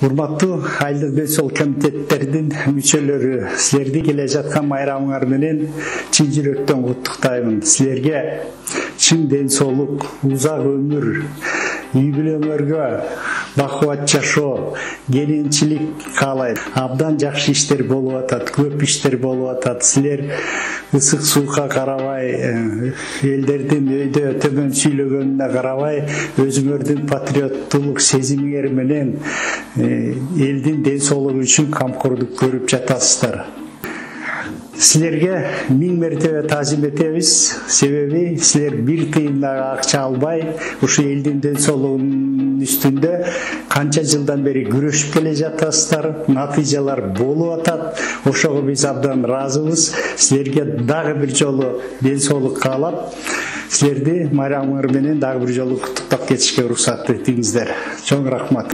Урматтуу Айылдык ден соолук комитеттердин мүчөлөрү, силерди келе жаткан байрамыңар менен чын жүрөктөн куттуктаймын. Силерге чын ден соолук, узак өмүр, үй бүлөңөргө бакубат жашоо, келинчилик каалайм. Абдан жакшы иштер болуп атат, көп иштер болуп атат. Силер ысык суукка карабай, элдердин өйдө төмөн сүйлөгөнүнө карабай, өзүңөрдүн патриоттулук сезимиңер менен элдин ден соолугу үчүн камкордук көрүп жатасыздар. Силерге миң мертебе таазим этебиз. Себеби силер бир тыйын дагы акча албай, ушу элдин ден соолугунун үстүндө канча жылдан бери күрөшүп келе жатасыздар. Натыйжалар болуп атат. Ошого биз абдан ыраазыбыз. Силерге дагы бир жолу ден соолук каалап, силерди майрамыңар менен дагы бир жолу куттуктап кетишке уруксат этиңиздер. Чоң рахмат.